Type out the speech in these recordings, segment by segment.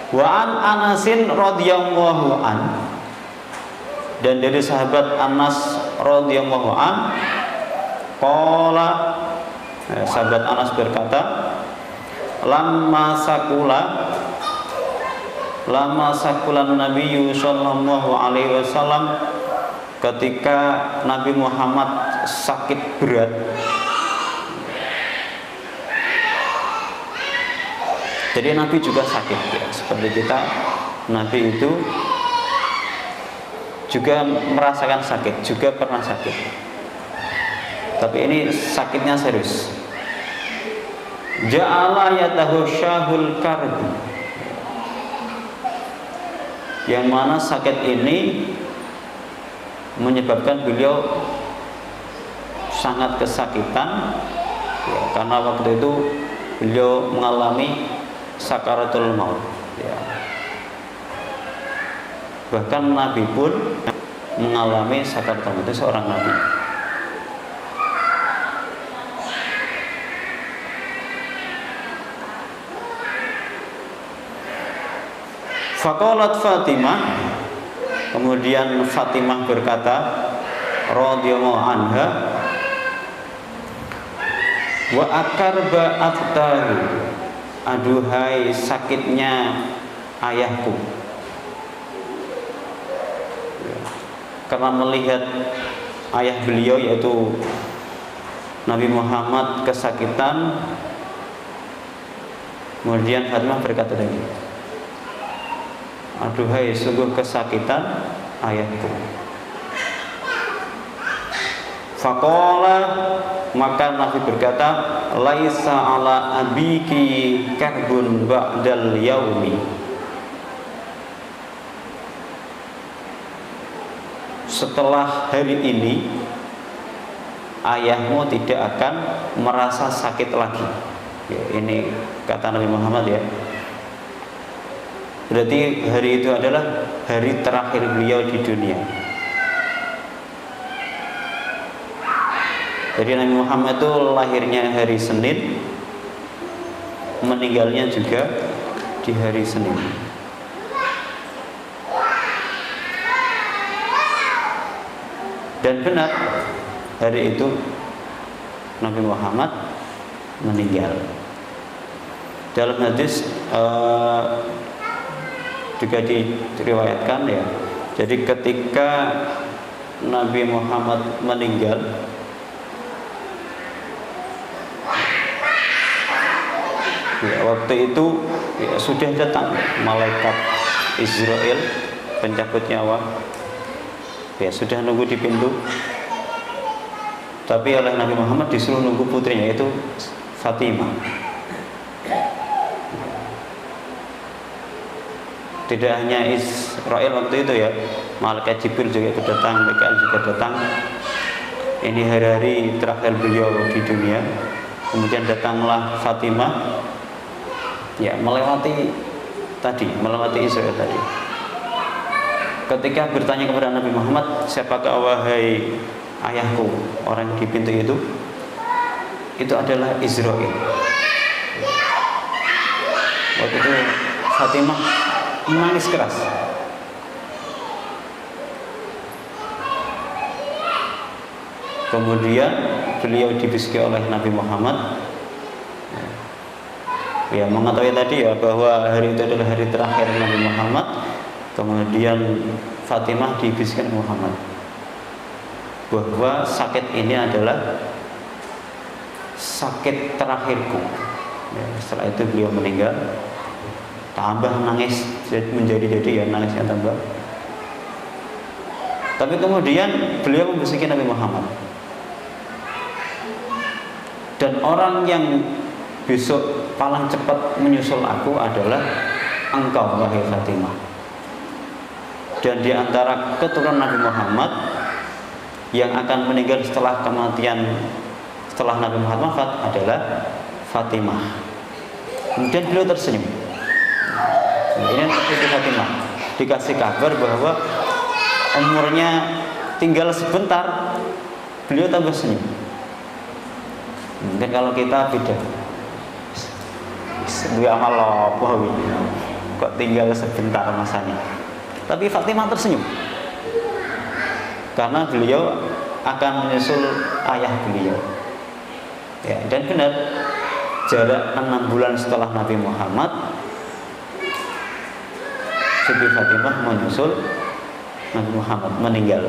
Wa an Anasin radhiyallahu an, dan dari sahabat Anas radhiyallahu an, qala, sahabat Anas berkata, lama sakulan Nabi sallallahu alaihi wasallam, ketika Nabi Muhammad sakit berat. Jadi Nabi juga sakit ya, seperti kita. Nabi itu juga merasakan sakit, juga pernah sakit. Tapi ini sakitnya serius. Ja'ala yatahu syahul karbu, yang mana sakit ini menyebabkan beliau sangat kesakitan ya, karena waktu itu beliau mengalami sakaratul maut ya. Bahkan Nabi pun mengalami sakaratul maut, itu seorang Nabi. Faqalat Fatimah, kemudian Fatimah berkata radhiyallahu anha, wa akarba aftahu, aduhai sakitnya ayahku, karena melihat ayah beliau yaitu Nabi Muhammad kesakitan. Kemudian Fatimah berkata lagi, aduhai sungguh kesakitan ayahku. Faqala, maka Nabi berkata, laisa ala abiki karbun ba'dal yaumi, setelah hari ini ayahmu tidak akan merasa sakit lagi ya, ini kata Nabi Muhammad ya. Berarti hari itu adalah hari terakhir beliau di dunia. Jadi Nabi Muhammad itu lahirnya hari Senin, meninggalnya juga di hari Senin. Dan benar, hari itu Nabi Muhammad meninggal. Dalam hadis juga diriwayatkan ya. Jadi ketika Nabi Muhammad meninggal, ya, waktu itu ya, sudah datang malaikat Israel pencabut nyawa, ya sudah nunggu di pintu. Tapi oleh Nabi Muhammad disuruh nunggu putrinya, yaitu Fatimah. Tidak hanya Israel waktu itu ya, malaikat Jibril juga datang, Mikael juga datang. Ini hari-hari terakhir beliau di dunia. Kemudian datanglah Fatimah, ya melewati Israel tadi. Ketika bertanya kepada Nabi Muhammad, siapakah wahai ayahku, orang di pintu itu adalah Israel. Waktu itu Fatimah menangis keras. Kemudian beliau dibisiki oleh Nabi Muhammad, ya mengetahui tadi ya bahwa hari itu adalah hari terakhir Nabi Muhammad. Kemudian Fatimah dibisikan Muhammad bahwa sakit ini adalah sakit terakhirku ya, setelah itu beliau meninggal. Tambah nangis menjadi ya nangisnya tambah. Tapi kemudian beliau membisiki Nabi Muhammad, dan orang yang besok paling cepat menyusul aku adalah engkau wahai Fatimah. Dan di antara keturunan Nabi Muhammad yang akan meninggal setelah Nabi Muhammad wafat adalah Fatimah. Kemudian beliau tersenyum. Ini seperti Fatimah dikasih kabar bahwa umurnya tinggal sebentar, beliau tambah senyum. Mungkin kalau kita beda, dua amal apa kok tinggal sebentar masanya. Tapi Fatimah tersenyum karena beliau akan menyusul ayah beliau. Ya, dan benar, jarak 6 bulan setelah Nabi Muhammad, Siti Fatimah menyusul Nabi Muhammad meninggal.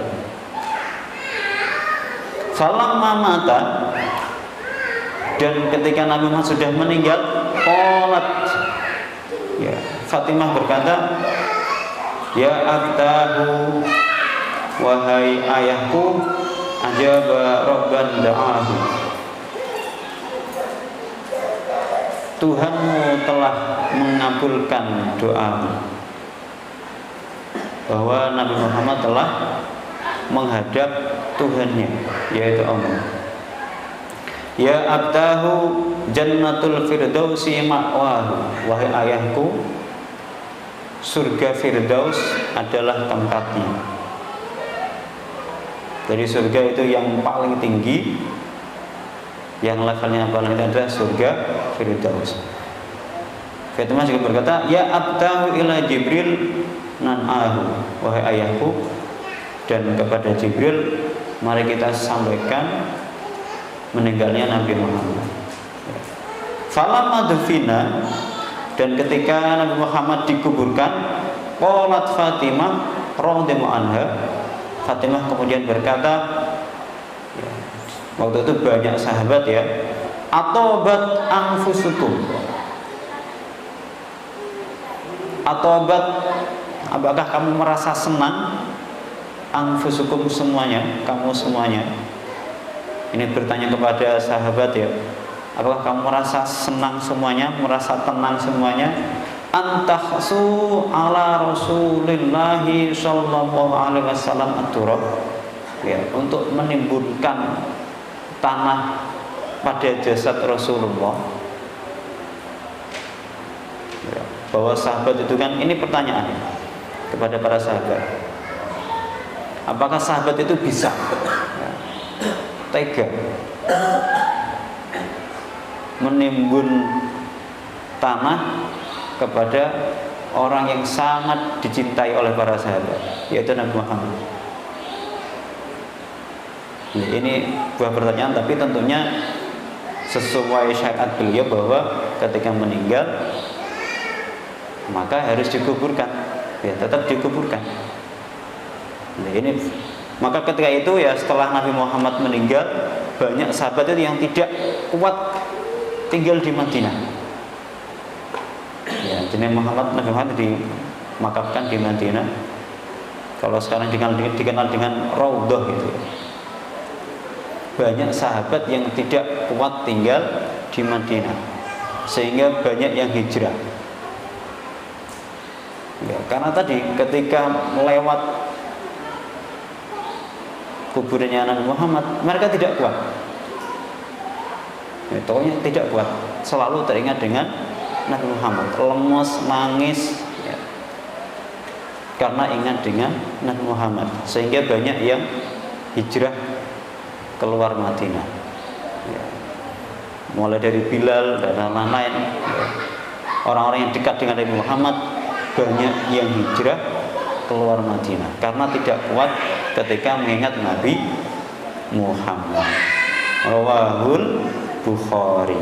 Falamma mata, dan ketika Nabi Muhammad sudah meninggal, qalat, ya, Fatimah berkata, ya abtahu, wahai ayahku, ajaba rabban da'ahu, Tuhanmu telah mengabulkan doamu. Bahwa Nabi Muhammad telah menghadap Tuhannya, yaitu Allah. Ya abtahu jannatul firdausi ma'wahu, wahai ayahku, surga Firdaus adalah tempatnya. Jadi surga itu yang paling tinggi, yang levelnya paling tinggi adalah surga Firdaus. Fatimah juga berkata, ya abtahu ila Jibril nan'ahu, wahai ayahku, dan kepada Jibril mari kita sampaikan meninggalnya Nabi Muhammad. Falamma dufina, dan ketika Nabi Muhammad dikuburkan, qalat Fatimah radhiyallahu anha, Fatimah kemudian berkata, ya, waktu itu banyak sahabat ya, atobat anfusukum, atobat, apakah kamu merasa senang? Anfusukum, semuanya, kamu semuanya. Ini bertanya kepada sahabat ya, apakah kamu merasa senang semuanya, merasa tenang semuanya? Antahsu ala Rasulillahi sallallahu alaihi wasallam at-turab, ya, untuk menimbunkan tanah pada jasad Rasulullah. Ya, bahwa sahabat itu kan, ini pertanyaan kepada para sahabat, apakah sahabat itu bisa, ya, tega menimbun tanah kepada orang yang sangat dicintai oleh para sahabat, yaitu Nabi Muhammad. Ya, ini buah pertanyaan, tapi tentunya sesuai syariat beliau bahwa ketika meninggal maka harus dikuburkan, ya, tetap dikuburkan. Nah, ini maka ketika itu ya, setelah Nabi Muhammad meninggal, banyak sahabat itu yang tidak kuat tinggal di Madinah. Ya, jadi Nabi Muhammad dimakamkan di Madinah. Kalau sekarang dikenal dengan Raudhah gitu. Banyak sahabat yang tidak kuat tinggal di Madinah, sehingga banyak yang hijrah. Ya, karena tadi ketika melewat kuburannya Nabi Muhammad, mereka tidak kuat. Ya, pokoknya tidak kuat, selalu teringat dengan Nabi Muhammad, lemes, nangis, ya, karena ingat dengan Nabi Muhammad, sehingga banyak yang hijrah keluar Madinah. Ya, mulai dari Bilal dan lain-lain, ya, orang-orang yang dekat dengan Nabi Muhammad banyak yang hijrah keluar Madinah karena tidak kuat ketika mengingat Nabi Muhammad. Rawahul Bukhari.